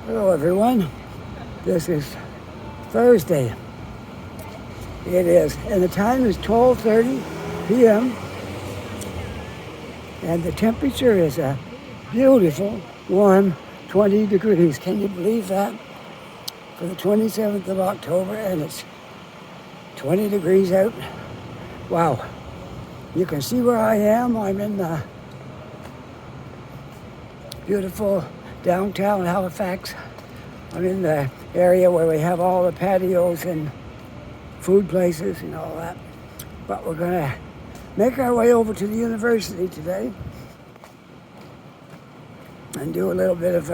Hello everyone, this is Thursday. It is, and the time is 12:30 p.m. and the temperature is a beautiful, warm 20 degrees. Can you believe that? For the 27th of October, and it's 20 degrees out. Wow. You can see where I am. I'm in the beautiful downtown Halifax. I'm in the area where we have all the patios and food places and all that. But we're going to make our way over to the university today and do a little bit of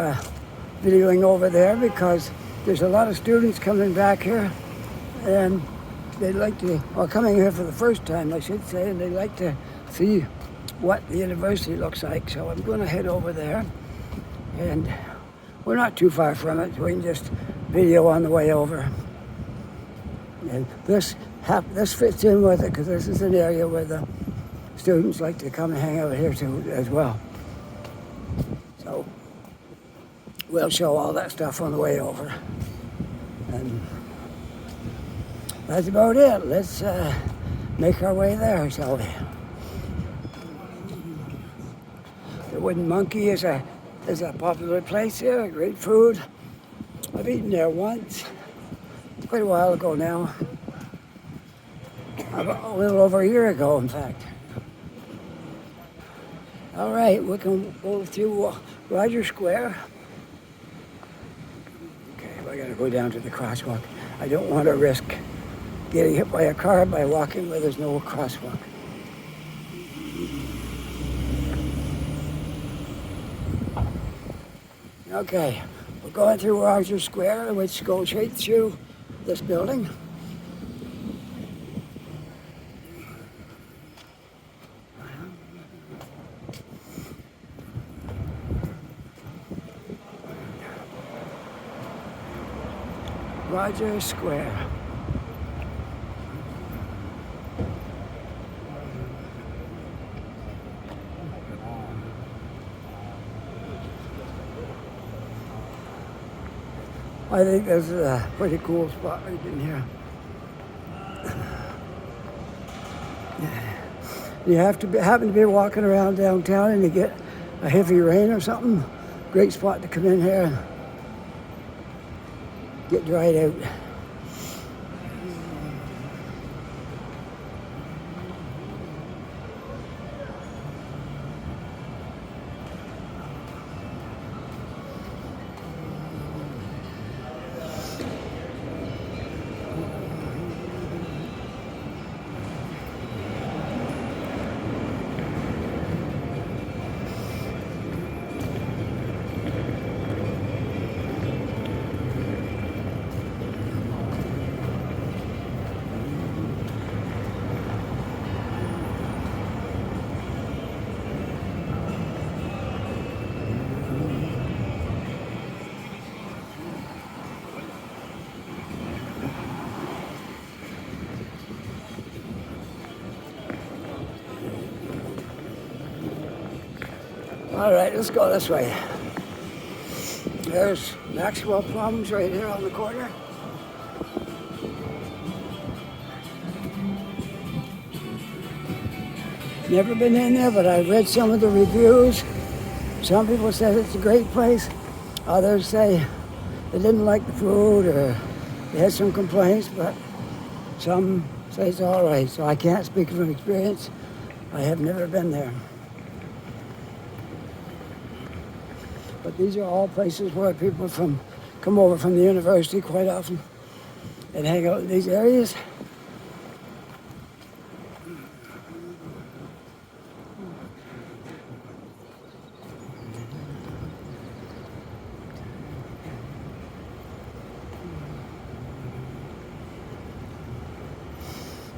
videoing over there because there's a lot of students coming back here and they'd like to, or coming here for the first time, I should say, and they'd like to see what the university looks like. So I'm going to head over there, and we're not too far from it. We can just video on the way over. And this fits in with it because this is an area where the students like to come and hang out here too as well. So we'll show all that stuff on the way over. And that's about it. Let's make our way there, shall we? The Wooden Monkey is a popular place here, great food. I've eaten there once, quite a while ago now. A little over a year ago, in fact. All right, we can go through Rogers Square. Okay, I gotta go down to the crosswalk. I don't want to risk getting hit by a car by walking where there's no crosswalk. Okay, we're going through Rogers Square, which goes straight through this building. Rogers Square. I think this is a pretty cool spot right in here. You have to happen to be walking around downtown and you get a heavy rain or something. Great spot to come in here and get dried out. All right, let's go this way. There's Maxwell Plums right here on the corner. Never been in there, but I've read some of the reviews. Some people said it's a great place. Others say they didn't like the food or they had some complaints, but some say it's all right. So I can't speak from experience. I have never been there. But these are all places where people come over from the university quite often and hang out in these areas.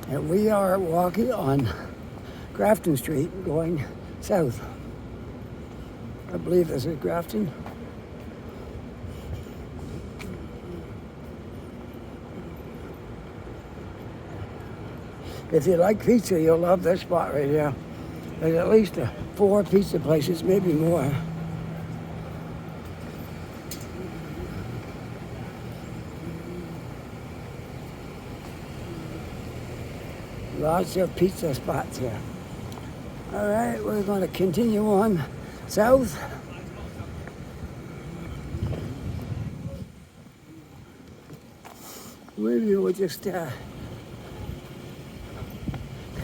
And we are walking on Grafton Street going south. I believe this is Grafton. If you like pizza, you'll love this spot right here. There's at least 4 pizza places, maybe more. Lots of pizza spots here. All right, we're going to continue on south. Maybe we'll just kind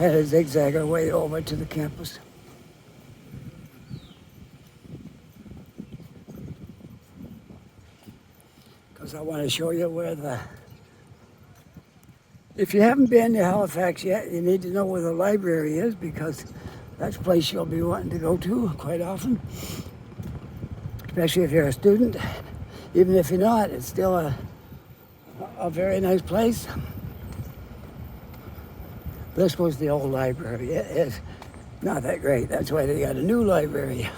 of zigzag our way over to the campus. Because I want to show you where if you haven't been to Halifax yet, you need to know where the library is, because that's a place you'll be wanting to go to quite often. Especially if you're a student. Even if you're not, it's still a very nice place. This was the old library. It's not that great. That's why they got a new library.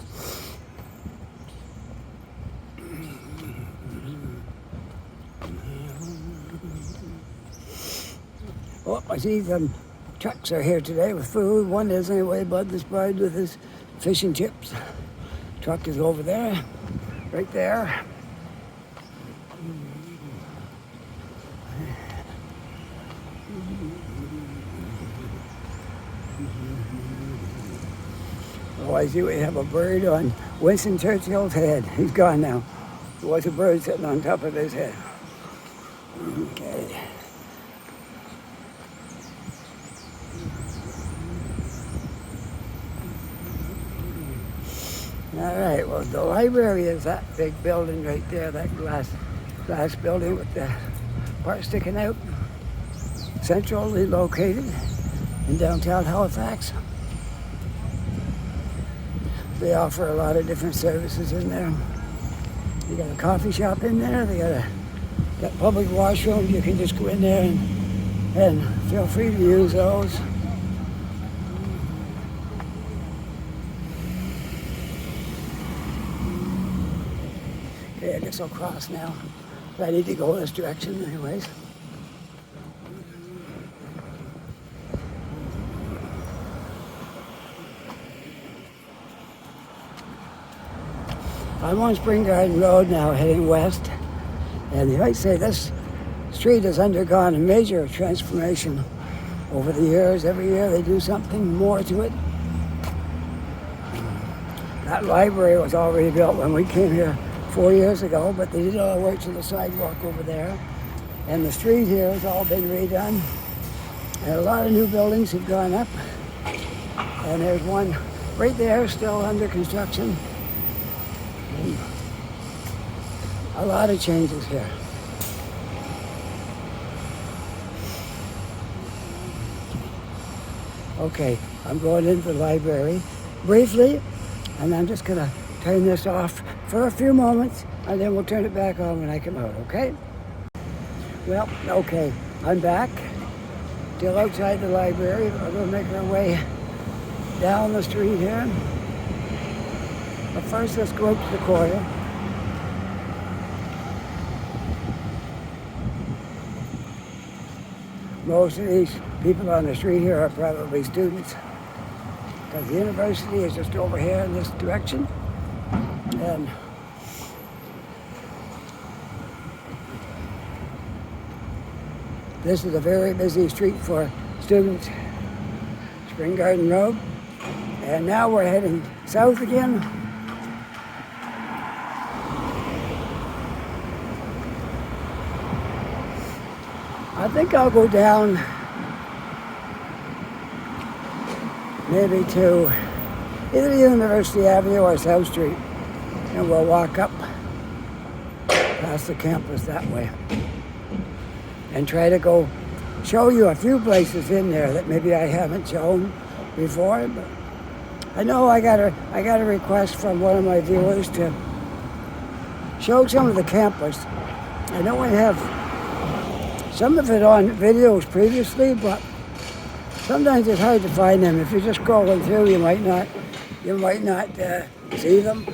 Oh, I see some trucks are here today with food. One is anyway, Bud the Spud with his fish and chips. Truck is over there, right there. Oh, I see we have a bird on Winston Churchill's head. He's gone now. There was a bird sitting on top of his head. Okay. All right, well, the library is that big building right there, that glass building with the part sticking out. Centrally located in downtown Halifax. They offer a lot of different services in there. They got a coffee shop in there. They got public washroom. You can just go in there and feel free to use those. Okay, I guess I'll cross now. But I need to go this direction anyways. I'm on Spring Garden Road now, heading west, and you might say this street has undergone a major transformation over the years. Every year they do something more to it. That library was already built when we came here 4 years ago, but they did all the work to the sidewalk over there. And the street here has all been redone. And a lot of new buildings have gone up. And there's one right there still under construction. A lot of changes here. Okay, I'm going into the library briefly, and I'm just gonna turn this off for a few moments, and then we'll turn it back on when I come out, okay? Well, okay, I'm back. Still outside the library. We're gonna make our way down the street here. But first, let's go up to the corner. Most of these people on the street here are probably students, because the university is just over here in this direction. And this is a very busy street for students, Spring Garden Road. And now we're heading south again. I think I'll go down maybe to either University Avenue or South Street, and we'll walk up past the campus that way and try to go show you a few places in there that maybe I haven't shown before. But I know I got a request from one of my viewers to show some of the campus. I know I have some of it on videos previously, but sometimes it's hard to find them. If you're just scrolling through, you might not see them,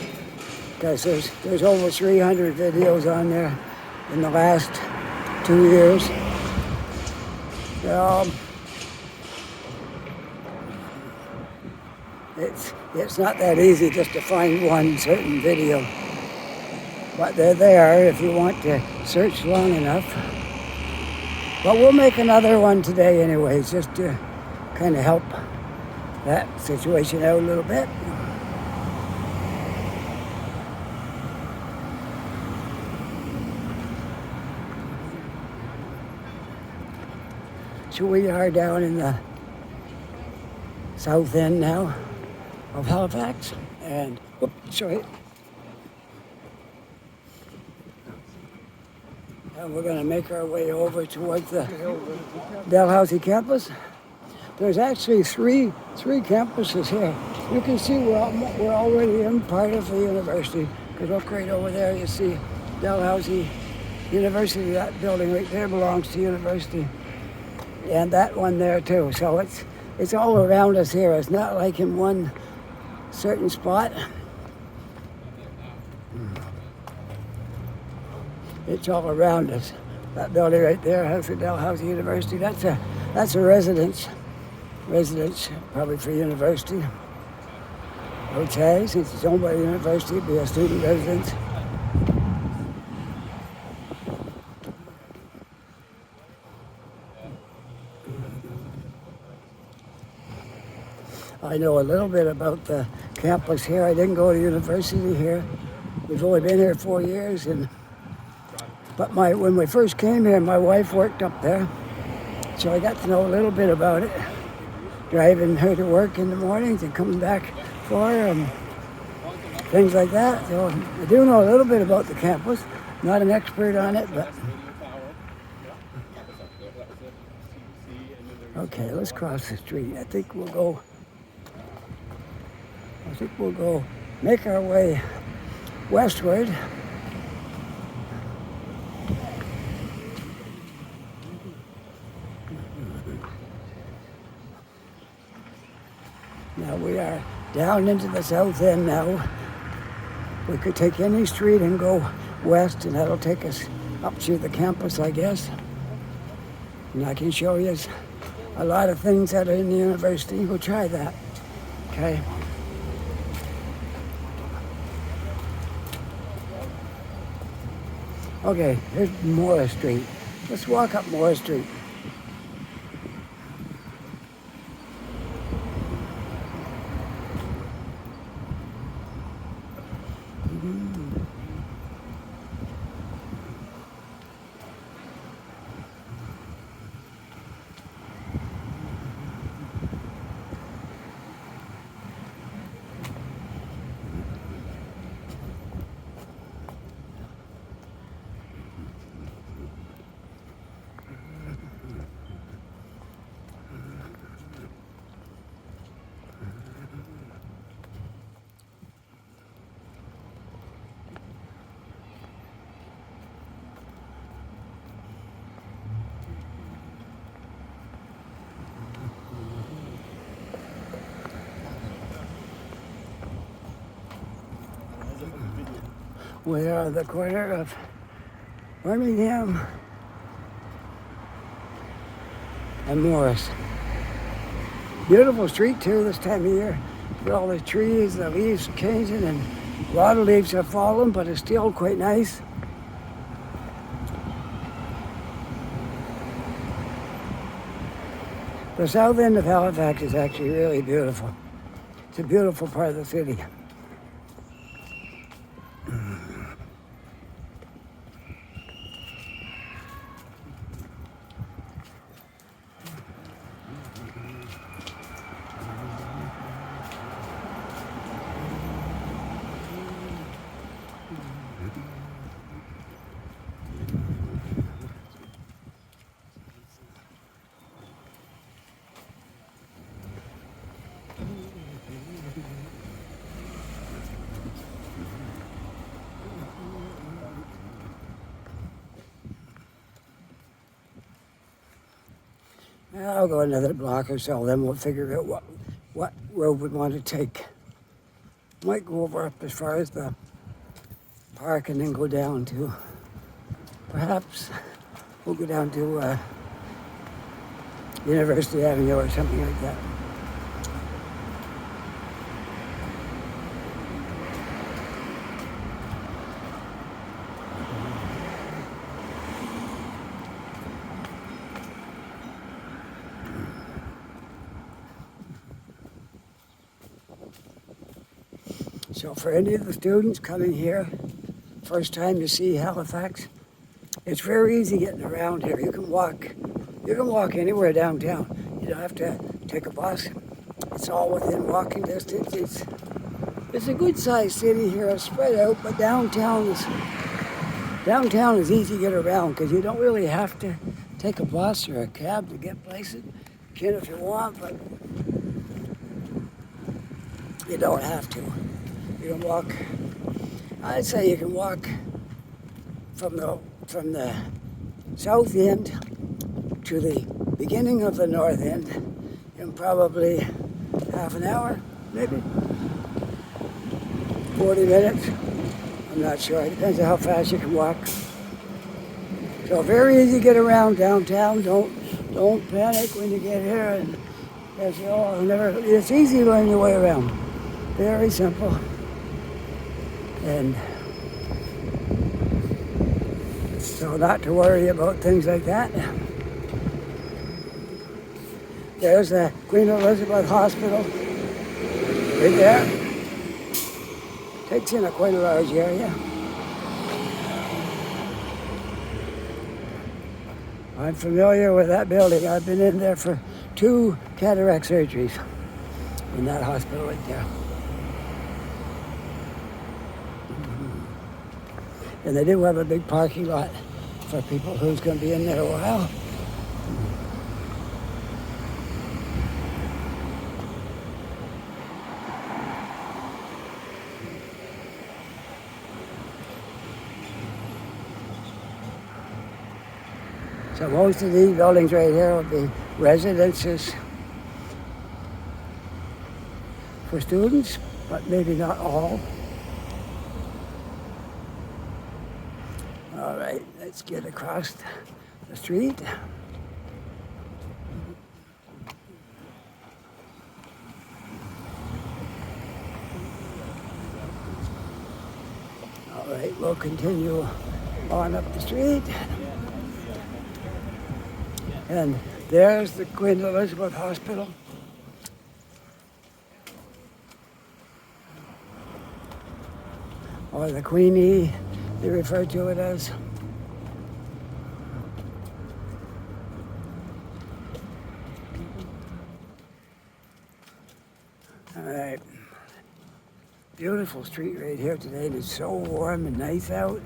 because there's over 300 videos on there in the last 2 years. So it's not that easy just to find one certain video, but they're there if you want to search long enough. But we'll make another one today anyways, just to kind of help that situation out a little bit. So we are down in the south end now of Halifax, and sorry. And we're going to make our way over towards the Dalhousie campus. There's actually three campuses here. You can see we're already in part of the university, because look right over there, you see Dalhousie University. That building right there belongs to university, and that one there too. So it's all around us here. It's not like in one certain spot. It's all around us. That building right there has the Dalhousie University. That's a residence, probably for university. Okay, since it's owned by the university, it'd be a student residence. I know a little bit about the campus here. I didn't go to university here. We've only been here 4 years, but when we first came here, my wife worked up there, so I got to know a little bit about it. Driving her to work in the mornings and coming back for her and things like that. So I do know a little bit about the campus. Not an expert on it, but okay. Let's cross the street. I think we'll go make our way westward. Now we are down into the south end now. We could take any street and go west, and that'll take us up to the campus, I guess. And I can show you a lot of things that are in the university. We'll try that, okay? Okay, here's Morris Street. Let's walk up Morris Street. We are at the corner of Birmingham and Morris. Beautiful street too this time of year. With all the trees, the leaves changing, and a lot of leaves have fallen, but it's still quite nice. The south end of Halifax is actually really beautiful. It's a beautiful part of the city. I'll go another block or so, then we'll figure out what road we want to take. Might go over up as far as the park and then go down to, perhaps we'll go down to University Avenue or something like that. So for any of the students coming here, first time to see Halifax, it's very easy getting around here. You can walk anywhere downtown. You don't have to take a bus. It's all within walking distance. It's a good sized city here. It's spread out, but downtown is easy to get around because you don't really have to take a bus or a cab to get places. You can if you want, but you don't have to. You can walk. I'd say you can walk from the south end to the beginning of the north end in probably half an hour, maybe 40 minutes. I'm not sure. It depends on how fast you can walk. So very easy to get around downtown. Don't panic when you get here. And as you all it's easy to learn your way around. Very simple. And so not to worry about things like that. There's the Queen Elizabeth Hospital right there. Takes in quite a large area. I'm familiar with that building. I've been in there for 2 cataract surgeries in that hospital right there. And they do have a big parking lot for people who's going to be in there a while. So most of these buildings right here will be residences for students, but maybe not all. All right, let's get across the street. All right, we'll continue on up the street. And there's the Queen Elizabeth Hospital. Or the Queenie, they refer to it as. All right. Beautiful street right here today. It's so warm and nice out.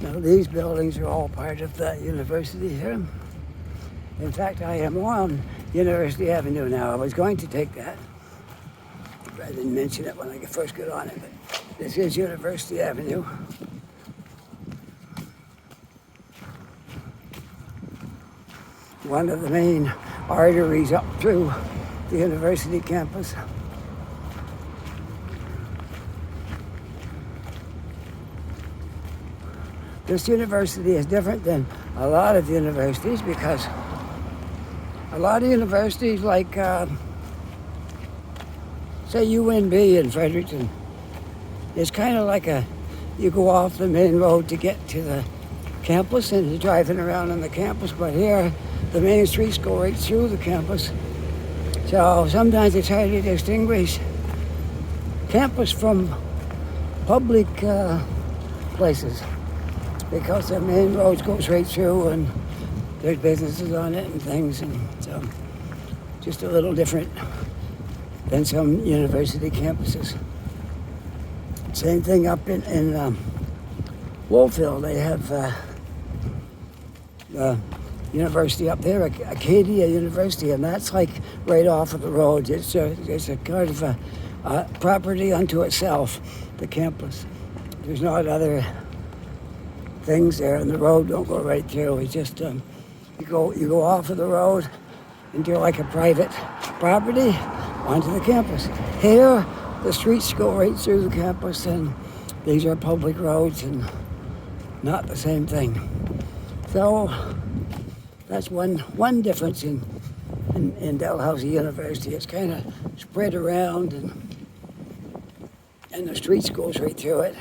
Now these buildings are all part of that university here. In fact, I am on University Avenue now. I was going to take that. I didn't mention it when I first got on it, but this is University Avenue. One of the main arteries up through the university campus. This university is different than a lot of universities because a lot of universities like, say UNB in Fredericton, it's kind of like you go off the main road to get to the campus and you're driving around on the campus, but here the main streets go right through the campus. So sometimes it's hard to distinguish campus from public places, because the main road goes right through and there's businesses on it and things, and so just a little different than some university campuses. Same thing up in Wolfville. They have the university up there, Acadia University, and that's like right off of the road. It's a kind of a property unto itself, the campus. There's not other things there, and the road don't go right through. It's just you go off of the road into like a private property onto the campus. Here, the streets go right through the campus, and these are public roads and not the same thing. So that's one difference in Dalhousie University. It's kind of spread around, and the streets goes right through it.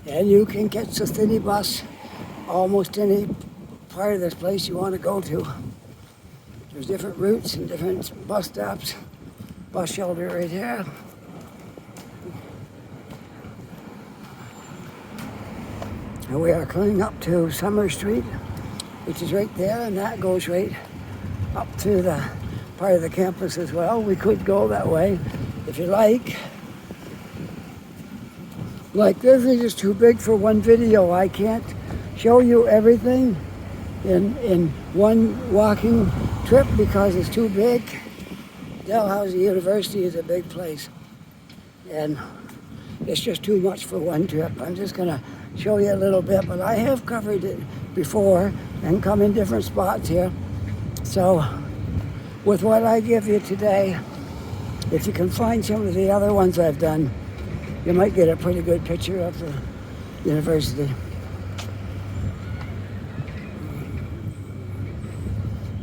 And you can catch the city bus almost any part of this place you want to go to. There's different routes and different bus stops. Bus shelter right here. And we are coming up to Summer Street, which is right there, and that goes right up to the part of the campus as well. We could go that way if you like. Like this is just too big for one video. I can't show you everything in one walking trip because it's too big. Dalhousie University is a big place, and it's just too much for one trip. I'm just gonna show you a little bit, but I have covered it before and come in different spots here. So with what I give you today, if you can find some of the other ones I've done, you might get a pretty good picture of the university.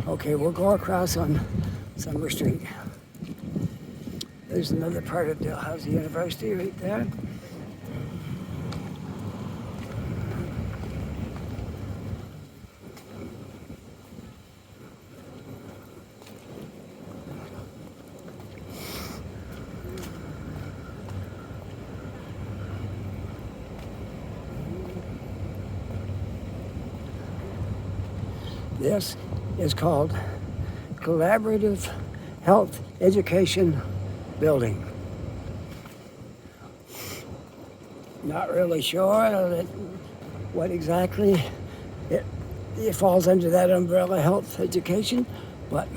Okay, we'll go across on Summer Street. There's another part of Dalhousie University right there. This is called Collaborative Health Education Building. Not really sure what exactly it falls under that umbrella, health education, but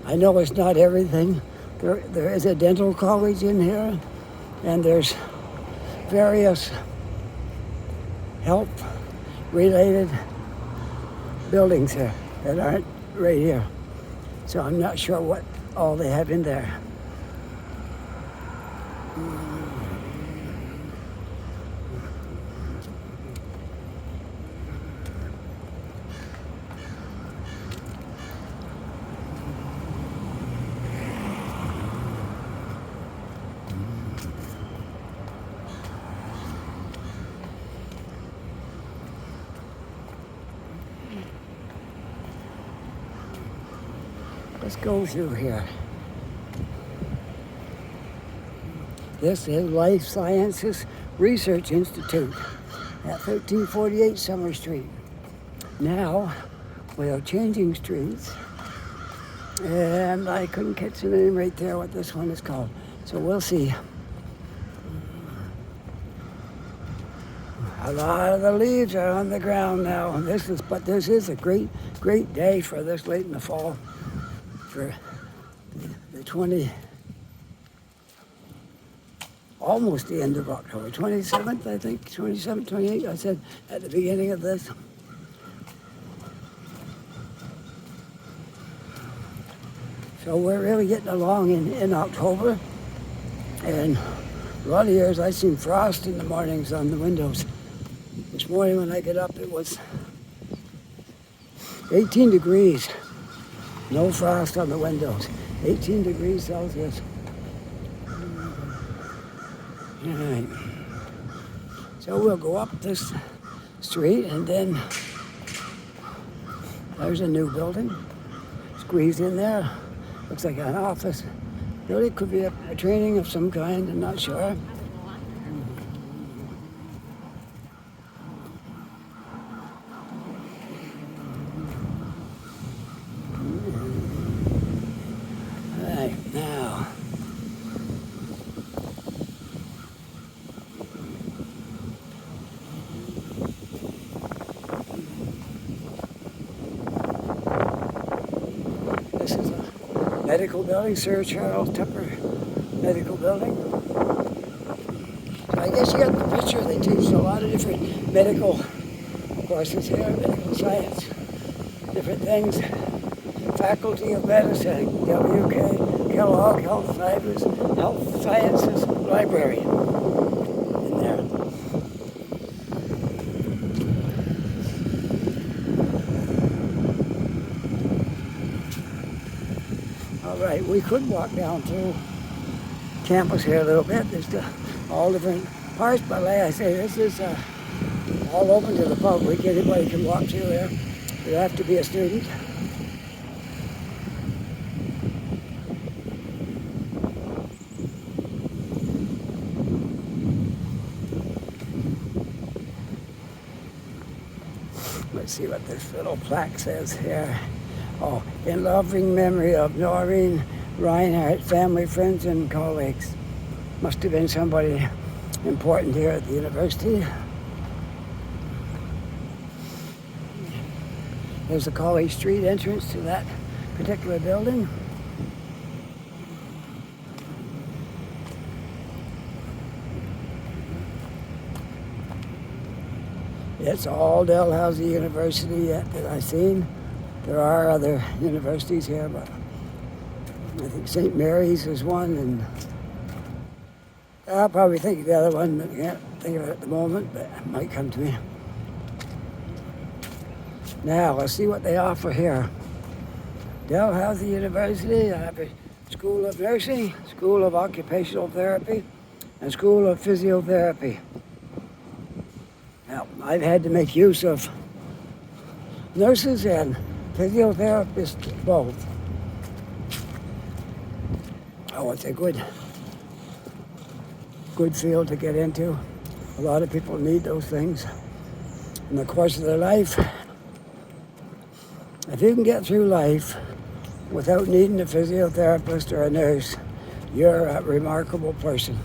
I know it's not everything. There is a dental college in here, and there's various health-related buildings here that aren't right here. So I'm not sure what all they have in there. Let's go through here. This is Life Sciences Research Institute at 1348 Summer Street. Now we are changing streets, and I couldn't catch the name right there what this one is called. So we'll see. A lot of the leaves are on the ground now, and this is a great day for this late in the fall. For the almost the end of October, 27th, I think, 27th, 28th, I said at the beginning of this. So we're really getting along in October, and a lot of years I've seen frost in the mornings on the windows. This morning when I get up, it was 18 degrees. No frost on the windows. 18 degrees Celsius. All right. So we'll go up this street, and then there's a new building. Squeezed in there. Looks like an office. Really could be a training of some kind, I'm not sure. Now, this is a medical building, Sir Charles Tupper Medical Building. I guess you got the picture. They teach a lot of different medical courses here, medical science, different things. Faculty of Medicine, WK, Kellogg, Health Sciences Library in there. All right, we could walk down through campus here a little bit. There's all different parts, but like I say, this is all open to the public. Anybody can walk through here. You have to be a student. Let's see what this little plaque says here. Oh, in loving memory of Noreen Reinhardt, family, friends, and colleagues. Must have been somebody important here at the university. There's the College Street entrance to that particular building. It's all Dalhousie University yet that I've seen. There are other universities here, but I think St. Mary's is one, and I'll probably think of the other one, but I can't think of it at the moment, but it might come to me. Now, let's see what they offer here. Dalhousie University, I have a School of Nursing, School of Occupational Therapy, and School of Physiotherapy. Now, I've had to make use of nurses and physiotherapists both. Oh, it's a good field to get into. A lot of people need those things in the course of their life. If you can get through life without needing a physiotherapist or a nurse, you're a remarkable person.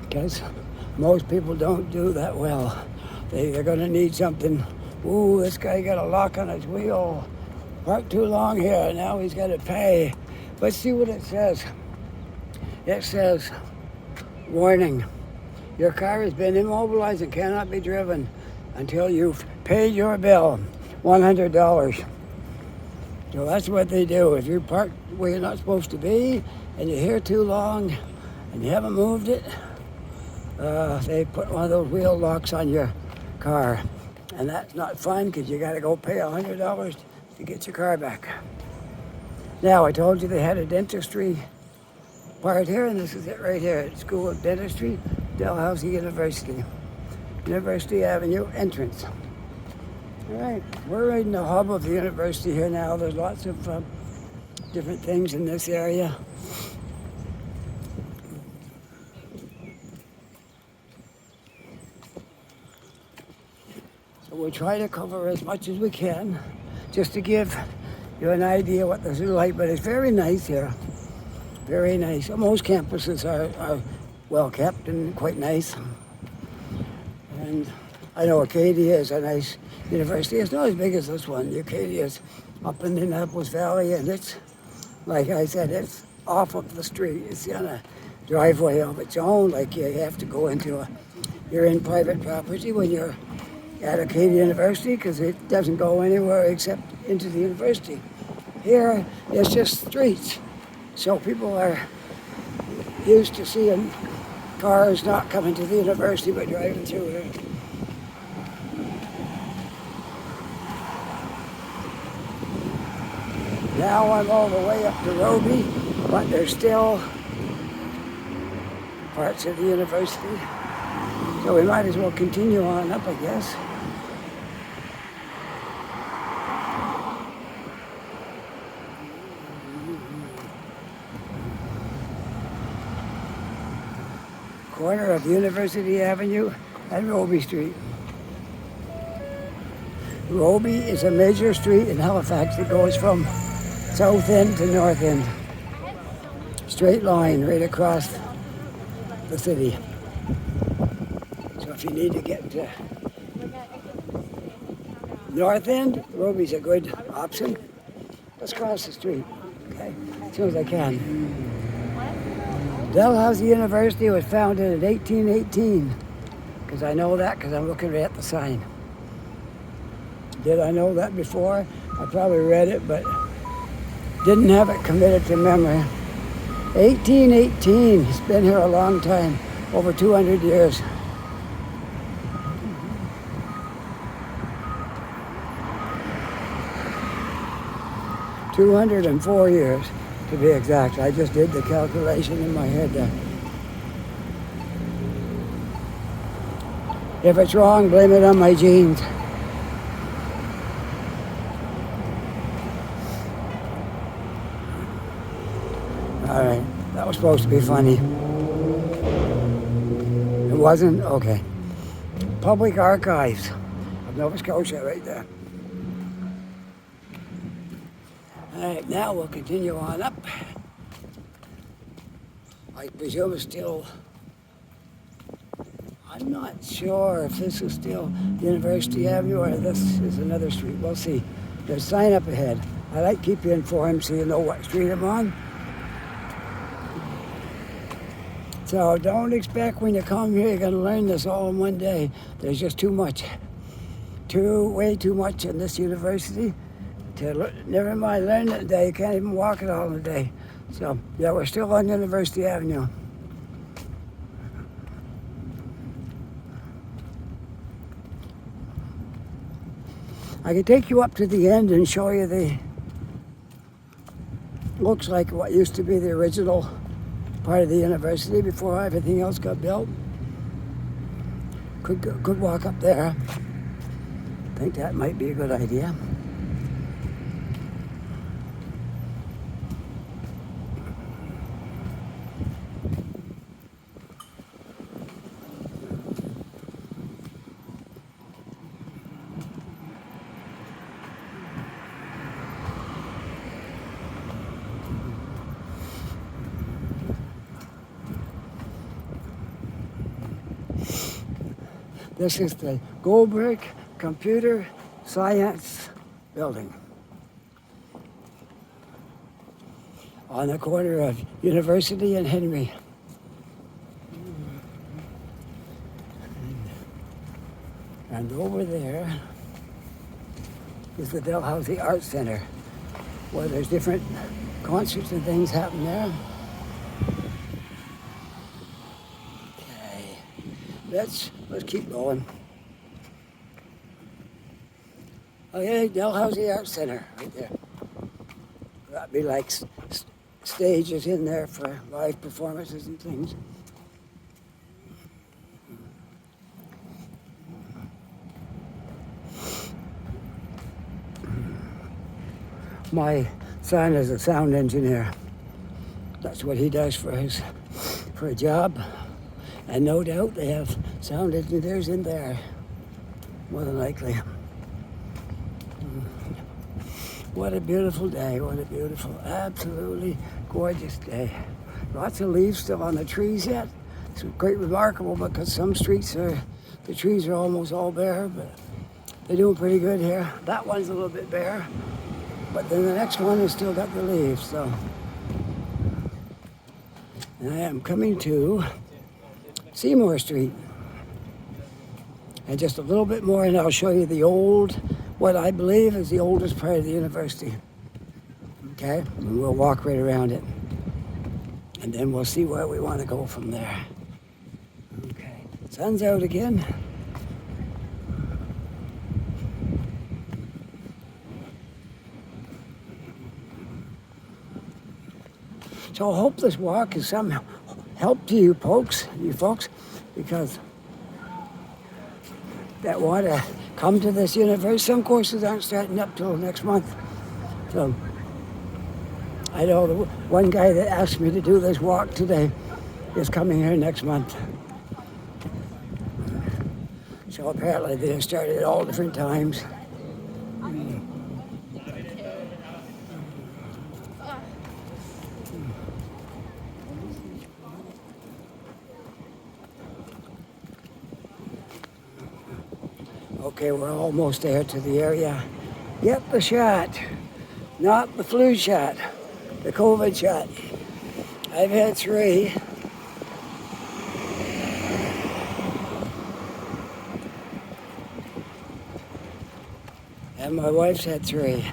Because most people don't do that well. They're going to need something. Ooh, this guy got a lock on his wheel. Parked too long here. Now he's got to pay. Let's see what it says. It says, warning, your car has been immobilized and cannot be driven until you've paid your bill, $100. So that's what they do. If you're parked where you're not supposed to be and you're here too long and you haven't moved it, they put one of those wheel locks on your car. And that's not fun because you got to go pay $100 to get your car back. Now, I told you they had a dentistry part here, and this is it right here. School of Dentistry, Dalhousie University. University Avenue entrance. All right, we're right in the hub of the university here now. There's lots of different things in this area. So we'll try to cover as much as we can, just to give you an idea what this is like, but it's very nice here. Very nice. Most campuses are well kept and quite nice. And I know Acadia is a nice university. It's not as big as this one. Acadia is up in the Naples Valley, and it's, like I said, it's off of the street. It's on a driveway of its own, like you have to go into you're in private property when you're at Acadia University, because it doesn't go anywhere except into the university. Here, it's just streets. So people are used to seeing cars not coming to the university but driving through here. Now I'm all the way up to Roby, but there's still parts of the university. So we might as well continue on up, I guess. Corner of University Avenue and Roby Street. Roby is a major street in Halifax that goes from south end to north end. Straight line right across the city. So if you need to get to north end, Roby's a good option. Let's cross the street, okay? As soon as I can. Dalhousie University was founded in 1818. Because I know that because I'm looking right at the sign. Did I know that before? I probably read it, but didn't have it committed to memory. 1818. It's been here a long time, over 200 years. "204 years, to be exact. I just did the calculation in my head there. If it's wrong, blame it on my genes. All right, that was supposed to be funny. It wasn't? Okay. Public Archives of Nova Scotia right there. All right, now we'll continue on up. I presume it's still, I'm not sure if this is still University Avenue or this is another street. We'll see. There's a sign up ahead. I like to keep you informed so you know what street I'm on. So don't expect when you come here you're going to learn this all in one day. There's just too much. Way too much in this university. Never mind learning it a day, you can't even walk it all in a day. So yeah, we're still on University Avenue. I can take you up to the end and show you looks like what used to be the original part of the university before everything else got built. Could walk up there. I think that might be a good idea. This is the Goldberg Computer Science Building on the corner of University and Henry. And over there is the Dalhousie Art Center, where there's different concerts and things happen there. Okay, let's keep going. Okay, Dalhousie Art Center, right there. That'd be like stages in there for live performances and things. My son is a sound engineer. That's what he does for a job. And no doubt they have sound engineers in there, more than likely. What a beautiful day, what a beautiful, absolutely gorgeous day. Lots of leaves still on the trees yet. It's quite remarkable because some streets the trees are almost all bare, but they're doing pretty good here. That one's a little bit bare, but then the next one has still got the leaves, so. And I am coming to Seymour Street. And just a little bit more and I'll show you what I believe is the oldest part of the university. Okay, and we'll walk right around it. And then we'll see where we want to go from there. Okay, sun's out again. So I hope this walk is some help to you folks, because that want to come to this university. Some courses aren't starting up till next month. So I know the one guy that asked me to do this walk today is coming here next month. So apparently they started at all different times. Okay, we're almost there to the area. Get the shot, not the flu shot, the COVID shot. I've had 3. and my wife's had 3.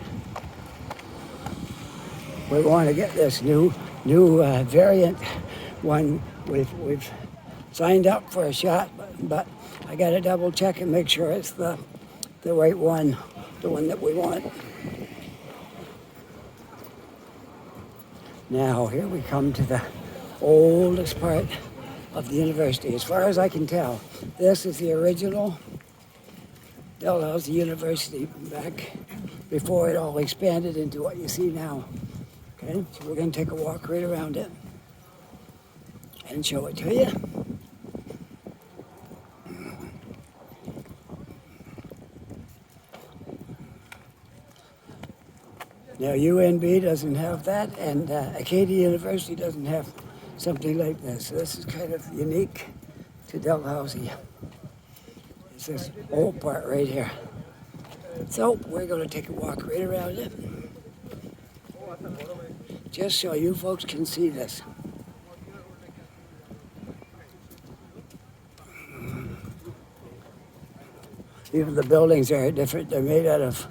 We want to get this new variant one. We've signed up for a shot, but I got to double check and make sure it's the right one, the one that we want. Now here we come to the oldest part of the university. As far as I can tell, this is the original Dalhousie University back before it all expanded into what you see now. Okay, so we're going to take a walk right around it and show it to you. Now UNB doesn't have that, and Acadia University doesn't have something like this. So this is kind of unique to Dalhousie. It's this old part right here. So we're going to take a walk right around it, just so you folks can see this. Even the buildings are different. They're made out of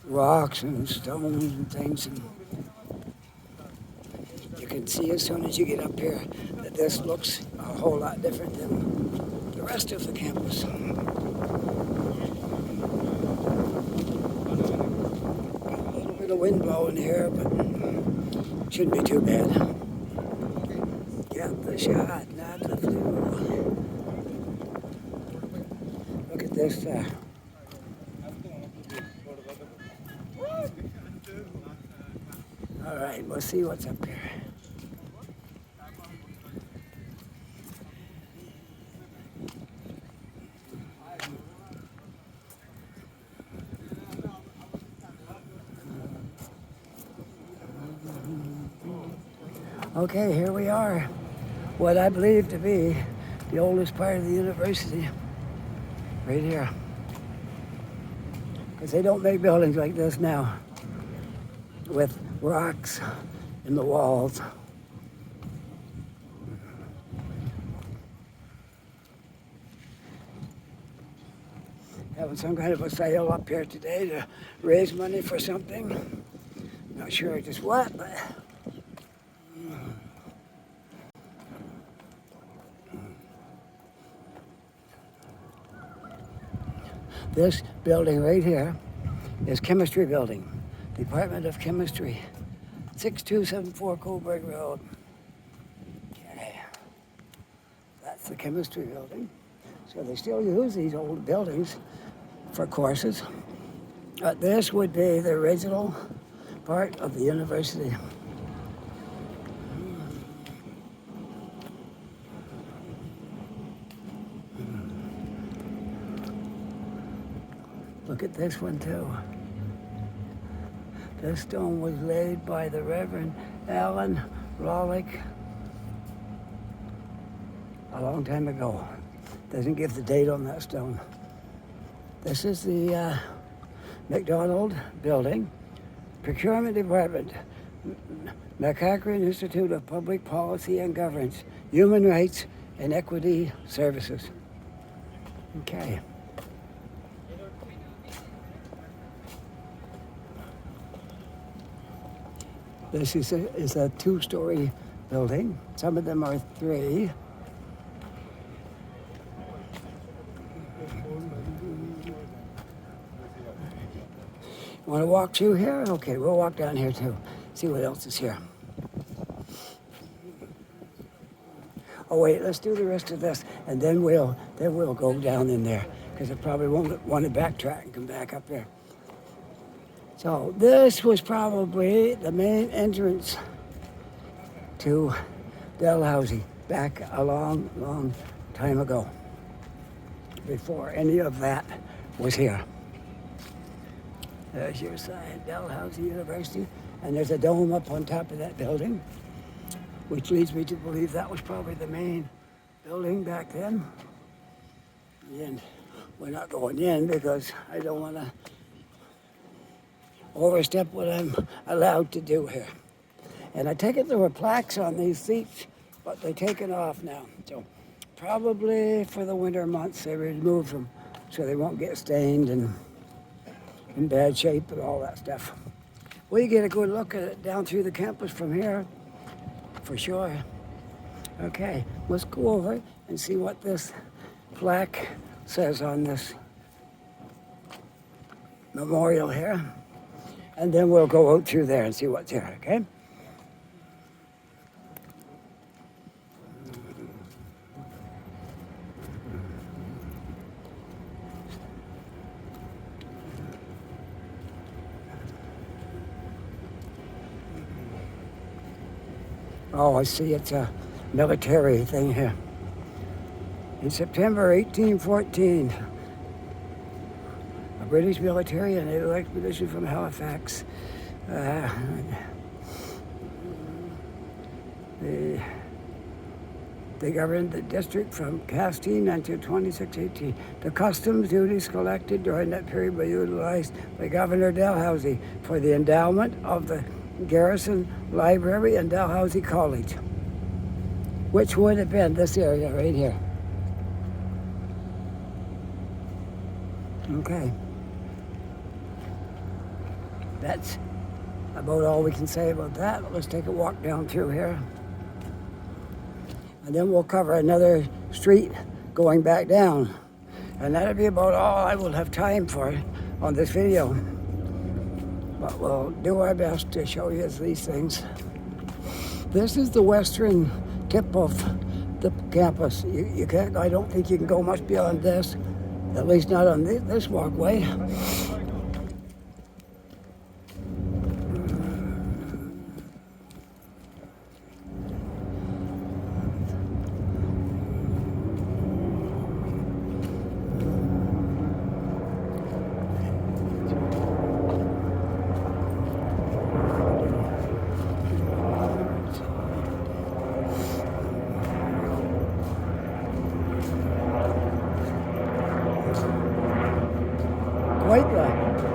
rocks and stones and things. And you can see as soon as you get up here that this looks a whole lot different than the rest of the campus. A little bit of wind blowing here, but shouldn't be too bad. Get the shot, not the flu. Look at this. All right, we'll see what's up here. Okay, here we are. What I believe to be the oldest part of the university. Right here. Because they don't make buildings like this now with rocks in the walls. Having some kind of a sale up here today to raise money for something. Not sure just what, but this building right here is Chemistry Building, Department of Chemistry, 6274 Coburg Road. Okay, that's the Chemistry Building. So they still use these old buildings for courses. This would be the original part of the university. Look at this one too. This stone was laid by the Reverend Alan Rawlick a long time ago. Doesn't give the date on that stone. This is the McDonald Building, Procurement Department, McCachran Institute of Public Policy and Governance, Human Rights and Equity Services. Okay. This is a two-story building. Some of them are 3. Want to walk through here? Okay, we'll walk down here too. See what else is here. Oh wait, let's do the rest of this, and then we'll go down in there because I probably won't want to backtrack and come back up there. So this was probably the main entrance to Dalhousie back a long, long time ago, before any of that was here. There's your sign, Dalhousie University, and there's a dome up on top of that building, which leads me to believe that was probably the main building back then. And we're not going in because I don't want to overstep what I'm allowed to do here. And I take it there were plaques on these seats, but they're taken off now. So probably for the winter months they removed them so they won't get stained and in bad shape and all that stuff. We get a good look at it down through the campus from here, for sure. Okay, let's go over and see what this plaque says on this memorial here. And then we'll go out through there and see what's here, okay? Oh, I see, it's a military thing here. In September 1814, a British military and naval expedition from Halifax. They governed the district from Castine until 2618. The customs duties collected during that period were utilized by Governor Dalhousie for the endowment of the Garrison Library and Dalhousie College, which would have been this area right here. Okay. That's about all we can say about that. Let's take a walk down through here. And then we'll cover another street going back down. And that'll be about all I will have time for on this video. But we'll do our best to show you these things. This is the western tip of the campus. You can't, I don't think you can go much beyond this, at least not on this walkway.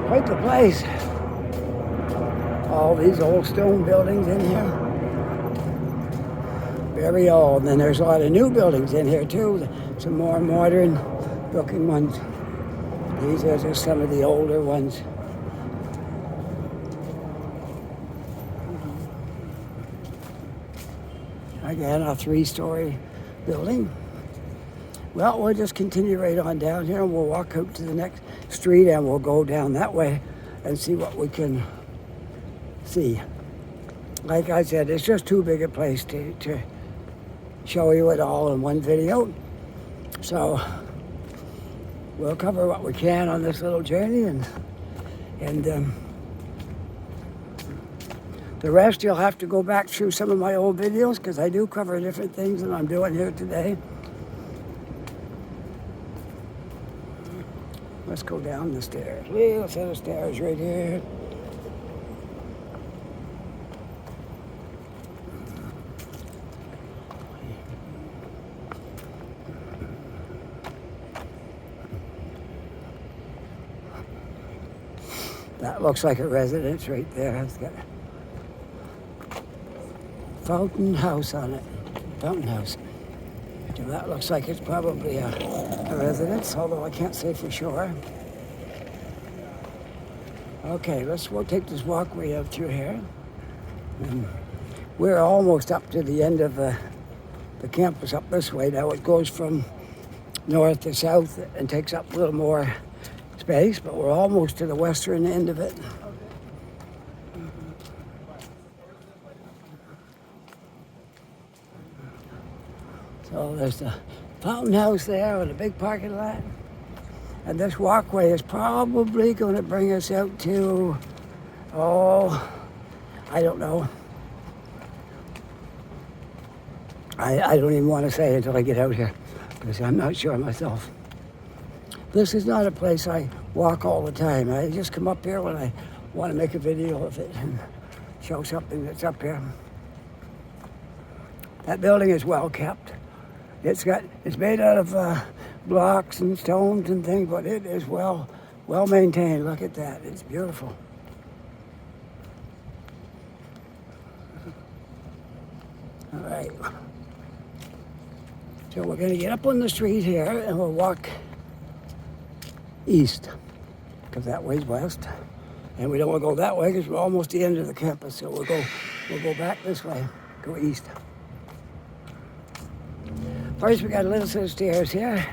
Quite the place. All these old stone buildings in here. Very old. And then there's a lot of new buildings in here too. Some more modern looking ones. These are just some of the older ones. Again, a 3-story building. Well, we'll just continue right on down here and we'll walk out to the next street and we'll go down that way and see what we can see. Like I said, it's just too big a place to show you it all in one video. So we'll cover what we can on this little journey and the rest you'll have to go back through some of my old videos because I do cover different things that I'm doing here today. Let's go down the stairs. Little set of stairs right here. That looks like a residence right there. It's got a fountain house on it. Fountain house. So that looks like it's probably a residence, although I can't say for sure. Okay, we'll take this walkway out through here. And we're almost up to the end of the campus up this way. Now it goes from north to south and takes up a little more space, but we're almost to the western end of it. So there's the fountain house there with a big parking lot. And this walkway is probably going to bring us out to, I don't know. I don't even want to say until I get out here because I'm not sure myself. This is not a place I walk all the time. I just come up here when I want to make a video of it and show something that's up here. That building is well kept. It's made out of blocks and stones and things, but it is well maintained. Look at that. It's beautiful. All right. So we're going to get up on the street here and we'll walk east. because that way's west. And we don't want to go that way because we're almost the end of the campus. So we'll go back this way, go east. First, we got a little set of stairs here.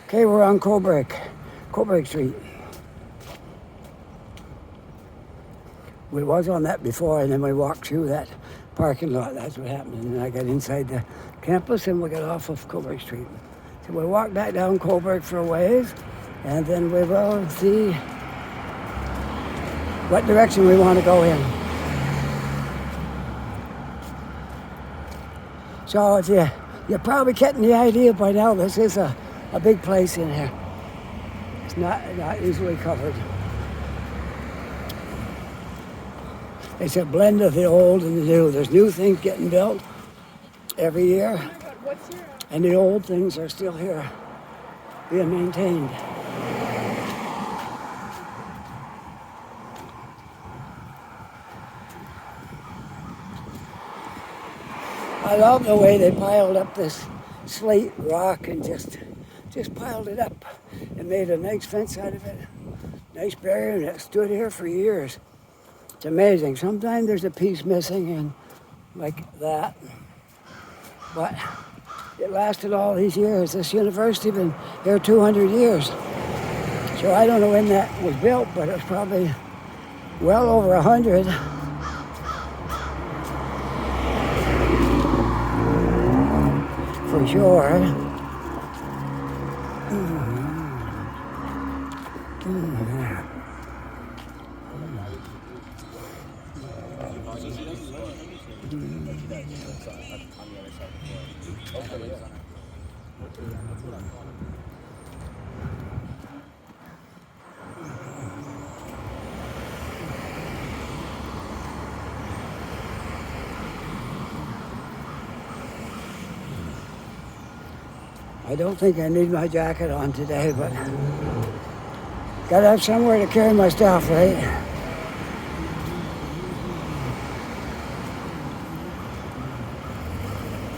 Okay, we're on Coburg Street. We was on that before, and then we walked through that parking lot. That's what happened. And then I got inside the campus, and we got off of Coburg Street. So we'll walk back down Coburg for a ways, and then we will see what direction we want to go in. So if you're probably getting the idea by now, this is a big place in here. It's not easily covered. It's a blend of the old and the new. There's new things getting built every year, and the old things are still here, being maintained. I love the way they piled up this slate rock and just piled it up and made a nice fence out of it. Nice barrier, and it stood here for years. It's amazing. Sometimes there's a piece missing, and like that, but it lasted all these years. This university been here 200 years. So I don't know when that was built, but it's probably well over 100. For sure. I don't think I need my jacket on today, but gotta have somewhere to carry my stuff, right?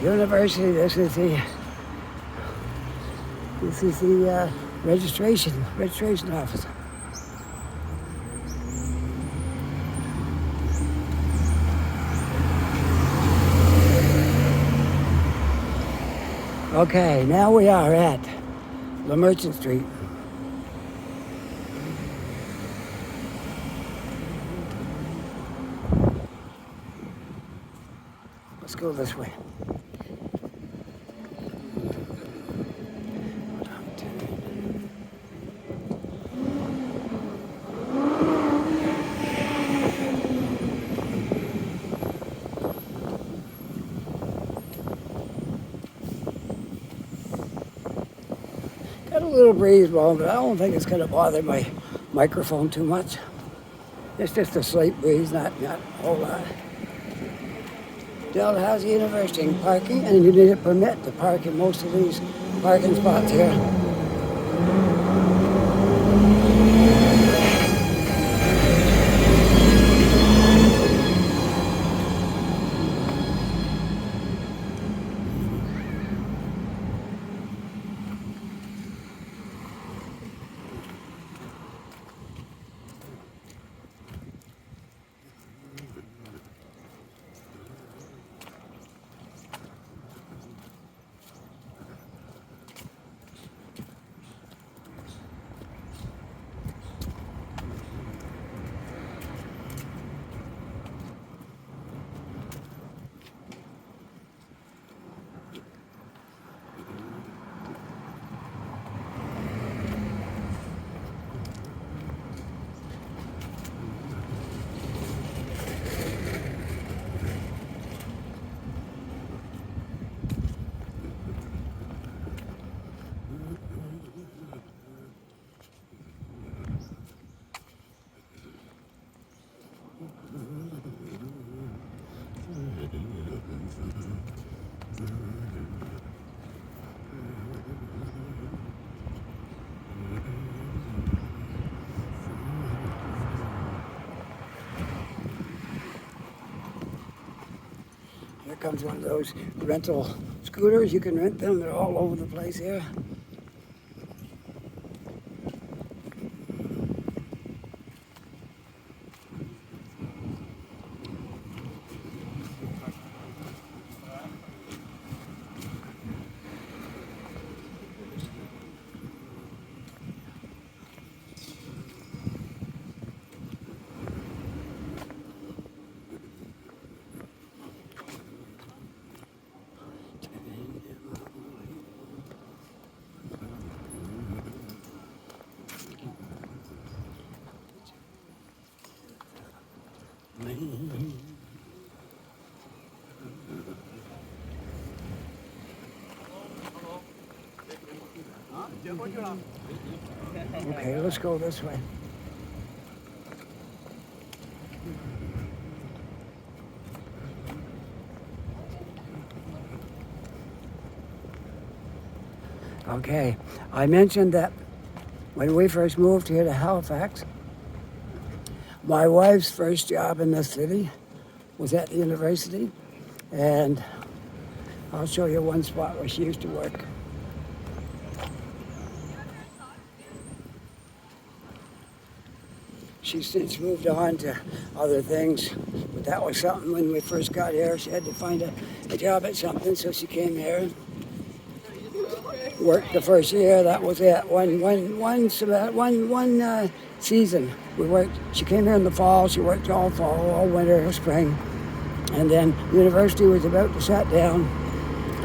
University, this is the registration office. Okay, now we are at La Merchant Street. Let's go this way. Got a little breeze blowing, but I don't think it's going to bother my microphone too much. It's just a slight breeze, not a whole lot. Dalhousie University parking, and you need a permit to park in most of these parking spots here. comes one of those rental scooters. You can rent them. They're all over the place here. Okay, let's go this way. Okay, I mentioned that when we first moved here to Halifax, my wife's first job in the city was at the university, and I'll show you one spot where she used to work. She's since moved on to other things, but that was something when we first got here. She had to find a job at something, so she came here and worked the first year. That was it. One season we worked. She came here in the fall. She worked all fall, all winter, all spring, and then university was about to shut down,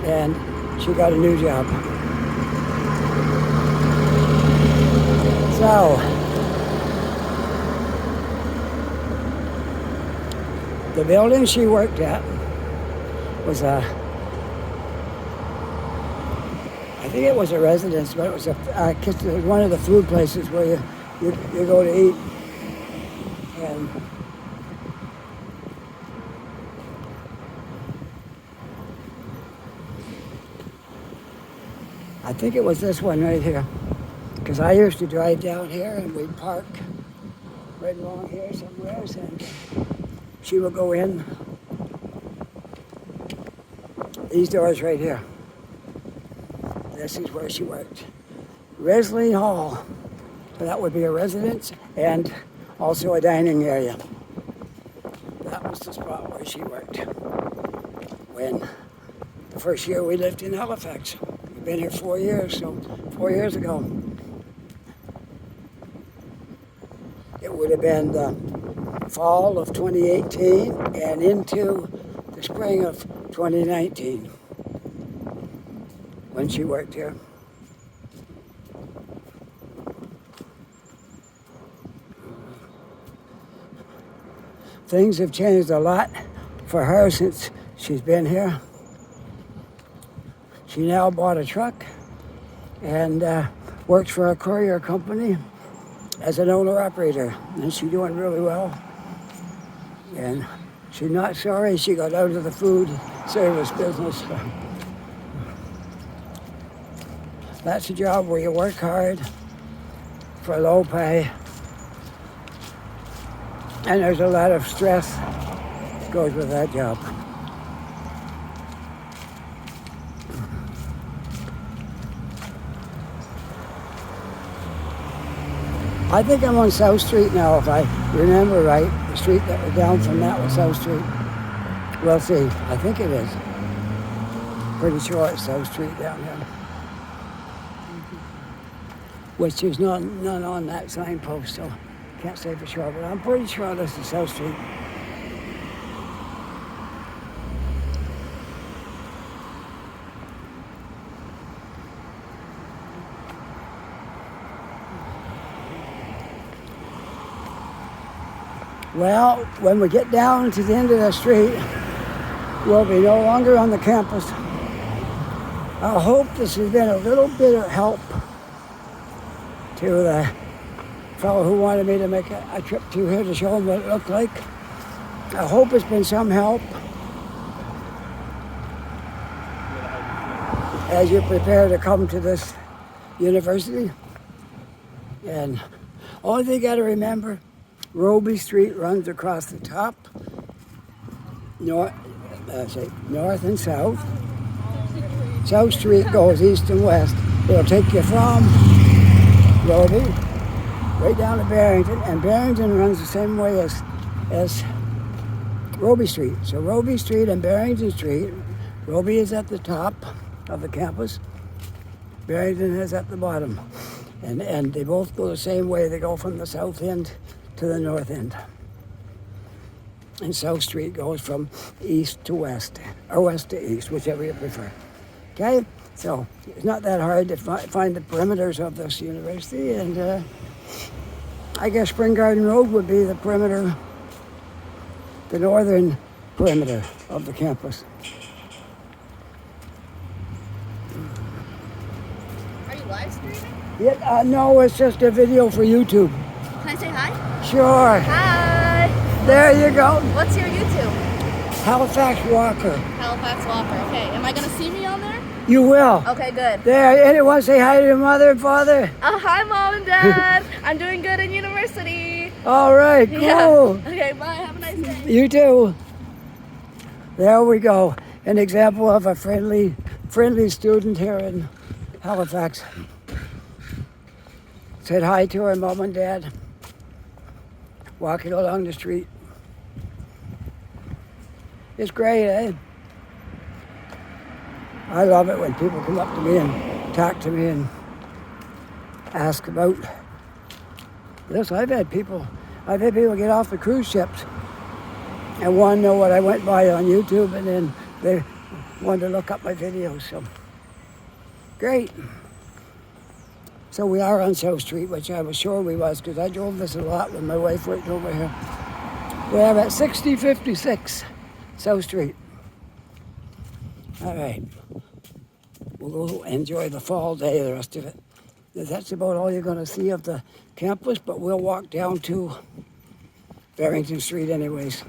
and she got a new job. So the building she worked at was I think it was a residence, but it was one of the food places where you go to eat. And I think it was this one right here, because I used to drive down here and we'd park right along here somewhere, and she would go in these doors right here. This is where she worked. Risley Hall. So that would be a residence and also a dining area. That was the spot where she worked. When the first year we lived in Halifax. We've been here 4 years, so 4 years ago. It would have been the fall of 2018 and into the spring of 2019 when she worked here. Things have changed a lot for her since she's been here. She now bought a truck and works for a courier company as an owner-operator, and she's doing really well. And she's not sorry she got out of the food service business. That's a job where you work hard for low pay, and there's a lot of stress that goes with that job. I think I'm on South Street now, if I remember right. The street that was down from that was South Street. We'll see. I think it is. Pretty sure it's South Street down here. Which is none on that signpost, so can't say for sure, but I'm pretty sure this is South Street. Well, when we get down to the end of the street, we'll be no longer on the campus. I hope this has been a little bit of help to the fellow who wanted me to make a trip to here to show him what it looked like. I hope it's been some help as you prepare to come to this university. And only thing you got to remember, Roby Street runs across the top, say north and south. South Street goes east and west. It'll take you from Roby right down to Barrington, and Barrington runs the same way as Roby Street. So Roby Street and Barrington Street, Roby is at the top of the campus, Barrington is at the bottom. And they both go the same way. They go from the south end to the north end. And South Street goes from east to west, or west to east, whichever you prefer. Okay? So it's not that hard to find the perimeters of this university, and I guess Spring Garden Road would be the perimeter, the northern perimeter of the campus. Are you live streaming? Yeah, no, it's just a video for YouTube. Can I say hi? Sure. Hi. There you go. What's your YouTube? Halifax Walker. Halifax Walker. Okay. Am I gonna see me on there? You will. Okay, good. There, anyone say hi to your mother and father? Oh, hi, Mom and Dad. I'm doing good in university. All right, cool. Yeah. Okay, bye. Have a nice day. You too. There we go. An example of a friendly student here in Halifax. Said hi to her mom and dad. Walking along the street. It's great, eh? I love it when people come up to me and talk to me and ask about this. I've had people get off the cruise ships and want to know what I went by on YouTube, and then they wanted to look up my videos. So great. So we are on South Street, which I was sure we was, because I drove this a lot when my wife worked over here. We're at 6056 South Street. All right. We'll go enjoy the fall day, the rest of it. That's about all you're going to see of the campus, but we'll walk down to Barrington Street anyways.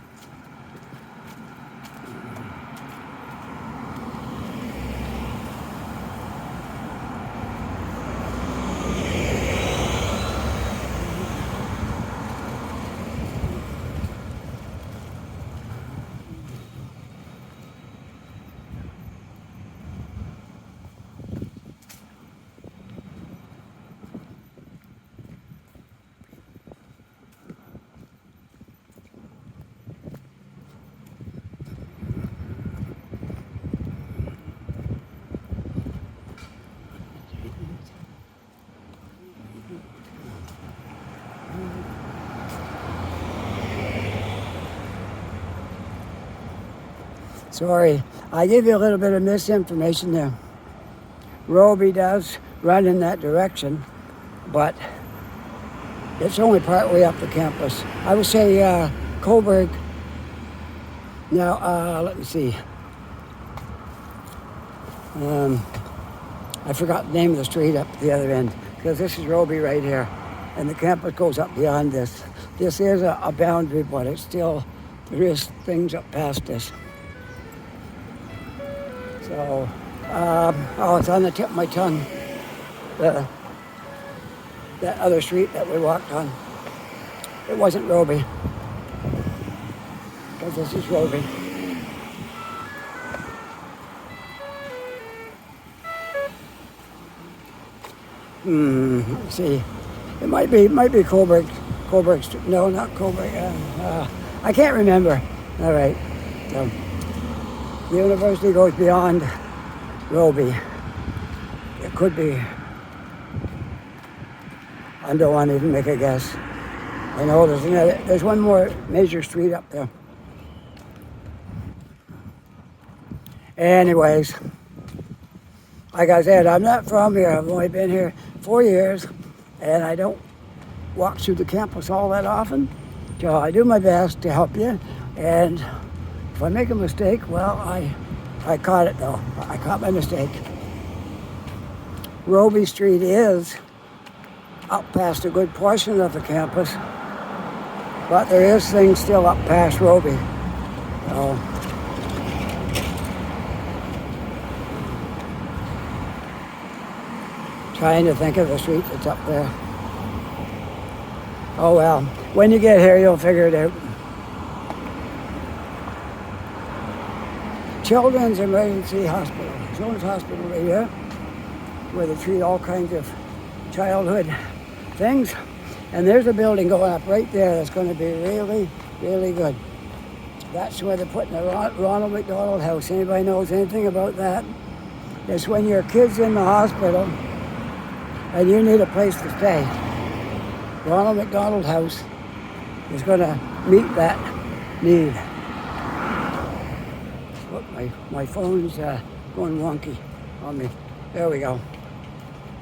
Sorry, I gave you a little bit of misinformation there. Roby does run in that direction, but it's only part way up the campus. I would say Coburg. Now, let me see. I forgot the name of the street up the other end, because this is Roby right here, and the campus goes up beyond this. This is a boundary, but it's still, there is things up past this. So, it's on the tip of my tongue. That other street that we walked on. It wasn't Roby, because this is Roby. Let's see. It might be Coburg Street. No, not Coburg. I can't remember. All right. So, the university goes beyond Roby. It could be. I don't want to even make a guess. I know there's one more major street up there. Anyways, like I said, I'm not from here. I've only been here 4 years, and I don't walk through the campus all that often. So I do my best to help you, and if I make a mistake, well, I caught it though. I caught my mistake. Roby Street is up past a good portion of the campus, but there is things still up past Roby. So, trying to think of the street that's up there. Oh well, when you get here, you'll figure it out. Children's Emergency Hospital, Children's Hospital right here, where they treat all kinds of childhood things. And there's a building going up right there that's going to be really, really good. That's where they're putting the Ronald McDonald House. Anybody knows anything about that? It's when your kid's in the hospital and you need a place to stay. Ronald McDonald House is going to meet that need. Look, my phone's going wonky on me. There we go.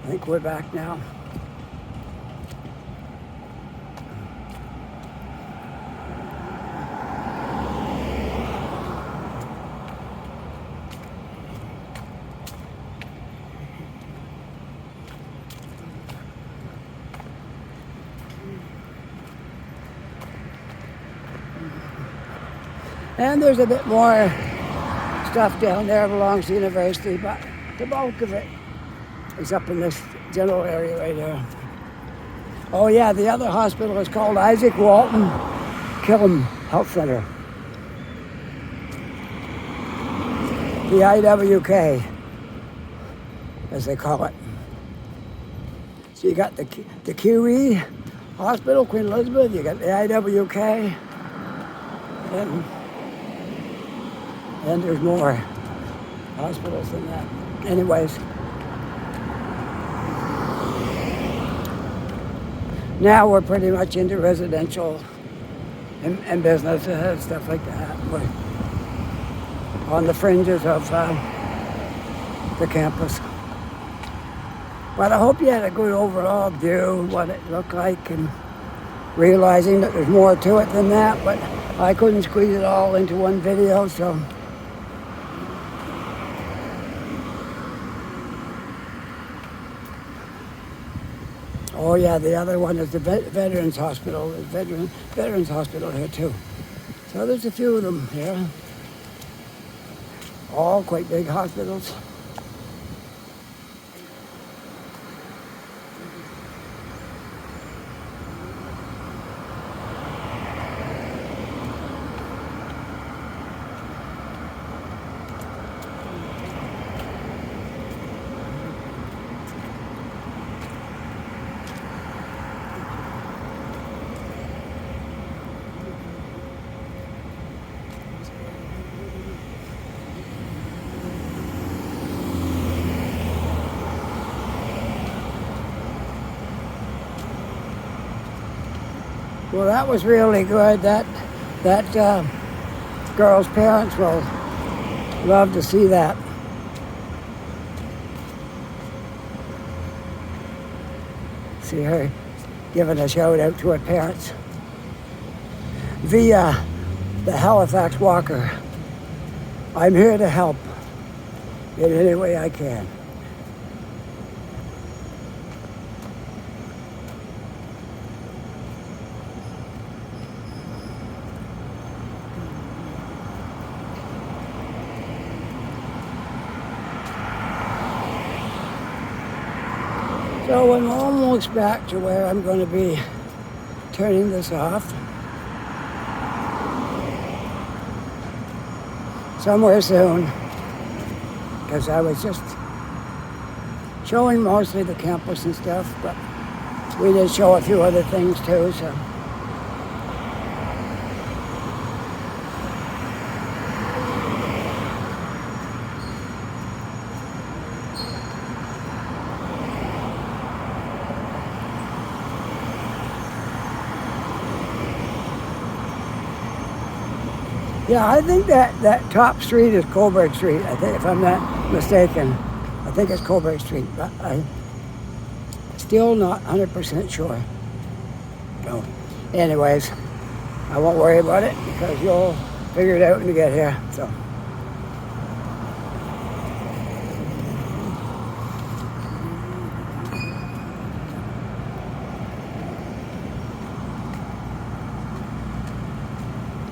I think we're back now. And there's a bit more stuff down there belongs to the university, but the bulk of it is up in this general area right here. Oh yeah, the other hospital is called Isaac Walton Killam Health Center. The IWK, as they call it. So you got the QE Hospital, Queen Elizabeth, you got the IWK, and there's more hospitals than that. Anyways, now we're pretty much into residential and business and stuff like that. We're on the fringes of the campus. But I hope you had a good overall view of what it looked like, and realizing that there's more to it than that, but I couldn't squeeze it all into one video, so. Oh yeah, the other one is the Veterans Hospital. There's Veterans Hospital here too. So there's a few of them here. All quite big hospitals. Well, that was really good. That girl's parents will love to see that. See her giving a shout out to her parents via the Halifax Walker. I'm here to help in any way I can. So I'm almost back to where I'm going to be turning this off. Somewhere soon, because I was just showing mostly the campus and stuff, but we did show a few other things too, so. Yeah, I think that top street is Coburg Street. I think, if I'm not mistaken, I think it's Coburg Street, but I'm still not 100% sure. So, anyways, I won't worry about it because you'll figure it out when you get here. So.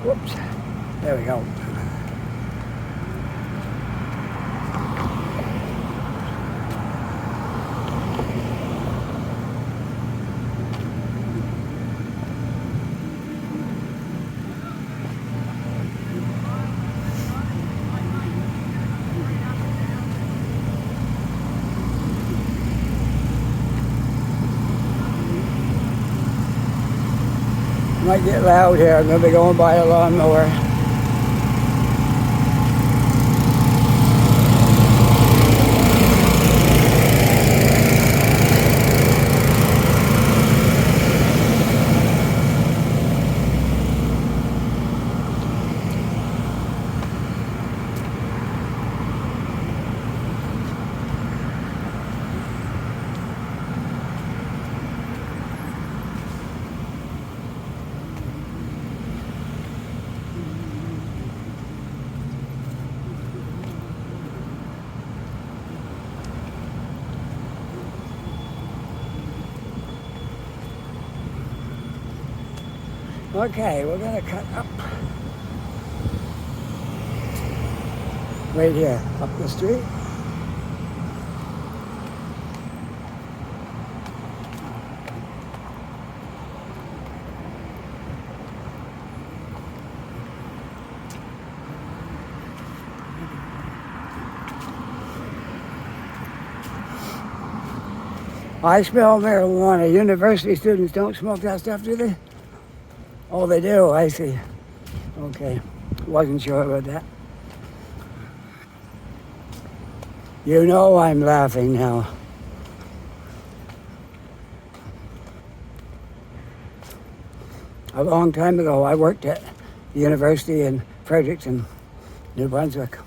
Whoops. There we go. Might get loud here. I'm going to be going by a lawnmower. Okay, we're going to cut up right here, up the street. I smell marijuana. University students don't smoke that stuff, do they? Oh, they do, I see. Okay, wasn't sure about that. You know I'm laughing now. A long time ago, I worked at the university in Fredericton, New Brunswick.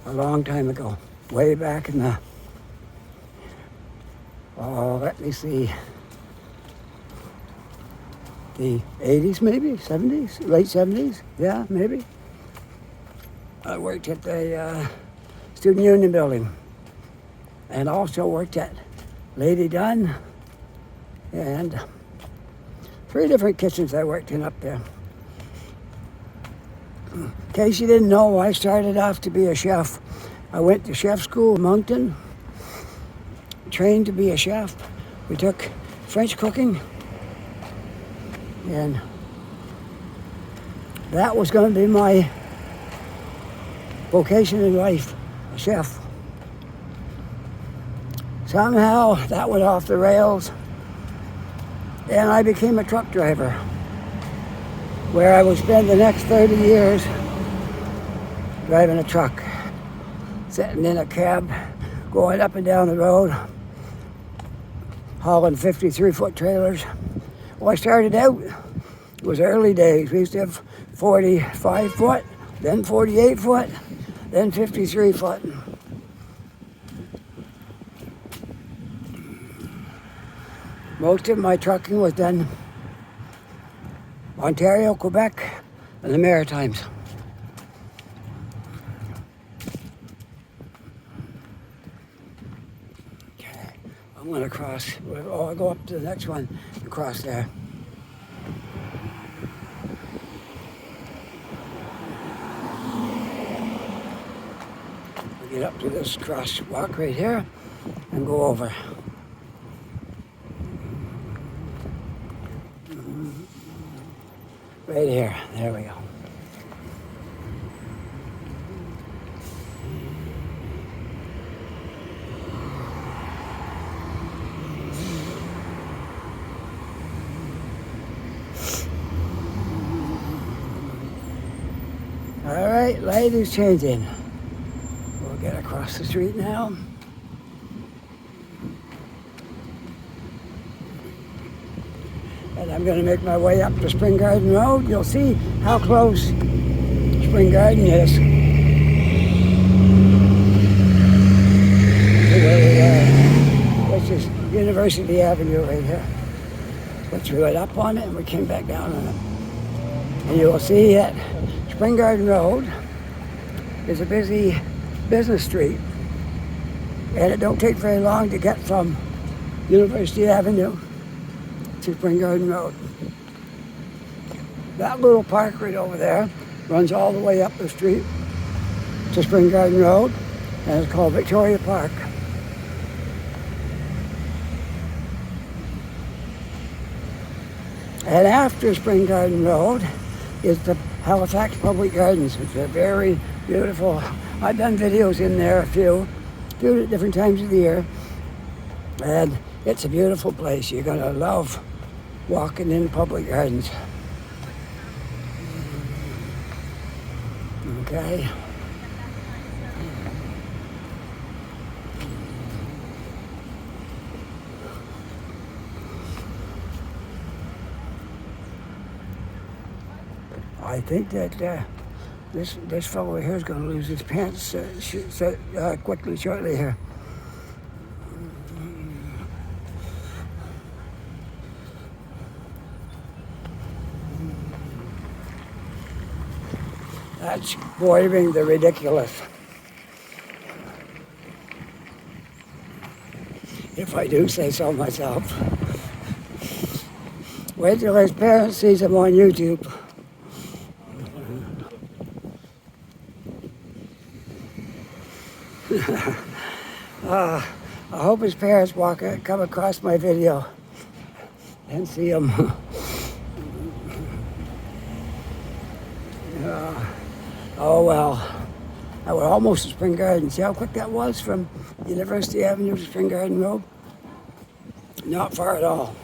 A long time ago, way back in the, let me see, the 80s maybe, 70s, late 70s, yeah, maybe. I worked at the Student Union building and also worked at Lady Dunn and 3 different kitchens I worked in up there. In case you didn't know, I started off to be a chef. I went to chef school in Moncton, trained to be a chef. We took French cooking, and that was going to be my vocation in life, a chef. Somehow that went off the rails, and I became a truck driver, where I would spend the next 30 years driving a truck, sitting in a cab, going up and down the road, hauling 53-foot trailers. Well, I started out, it was early days. We used to have 45-foot, then 48-foot, then 53-foot. Most of my trucking was done Ontario, Quebec, and the Maritimes. Okay, I'm going to cross. I'll go up to the next one and cross there. I'll get up to this crosswalk right here and go over. Right here, there we go. All right, light is changing. We'll get across the street now. And I'm going to make my way up to Spring Garden Road. You'll see how close Spring Garden is to where we are, which is University Avenue right here. Which we went up on it and we came back down on it. And you will see that Spring Garden Road is a busy business street. And it don't take very long to get from University Avenue to Spring Garden Road. That little park right over there runs all the way up the street to Spring Garden Road, and it's called Victoria Park. And after Spring Garden Road is the Halifax Public Gardens, which are very beautiful. I've done videos in there a few different times of the year, and it's a beautiful place. You're going to love walking in public gardens. Okay. I think that this fellow here is going to lose his pants quickly, shortly here. That's bordering the ridiculous, if I do say so myself. Wait till his parents sees him on YouTube. I hope his parents come across my video and see him. Oh well, we're almost to Spring Garden. See how quick that was from University Avenue to Spring Garden Road? Not far at all.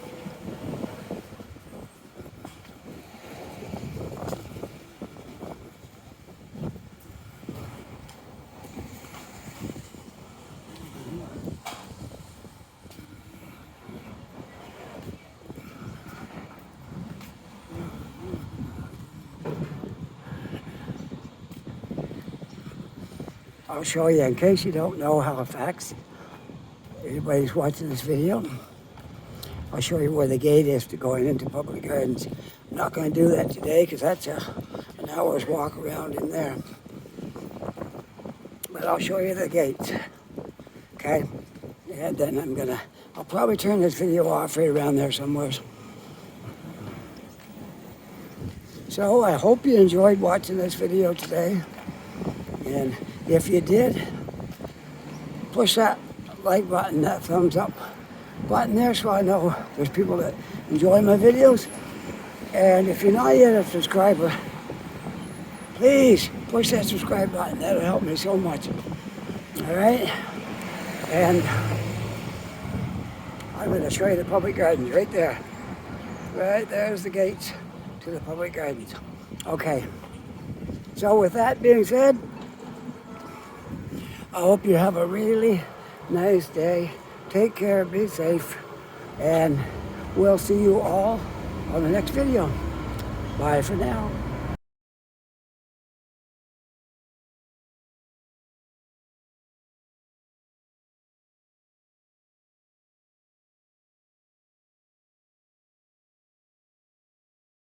I'll show you, in case you don't know Halifax, everybody's watching this video, I'll show you where the gate is to going into public gardens. I'm not going to do that today because that's an hour's walk around in there. But I'll show you the gates, okay? And then I'll probably turn this video off right around there somewhere. So I hope you enjoyed watching this video today. And if you did, push that like button, that thumbs up button there, so I know there's people that enjoy my videos. And if you're not yet a subscriber, please push that subscribe button. That'll help me so much. All right? And I'm going to show you the public gardens right there. Right there's the gates to the public gardens. Okay. So with that being said, I hope you have a really nice day. Take care, be safe, and we'll see you all on the next video. Bye for now.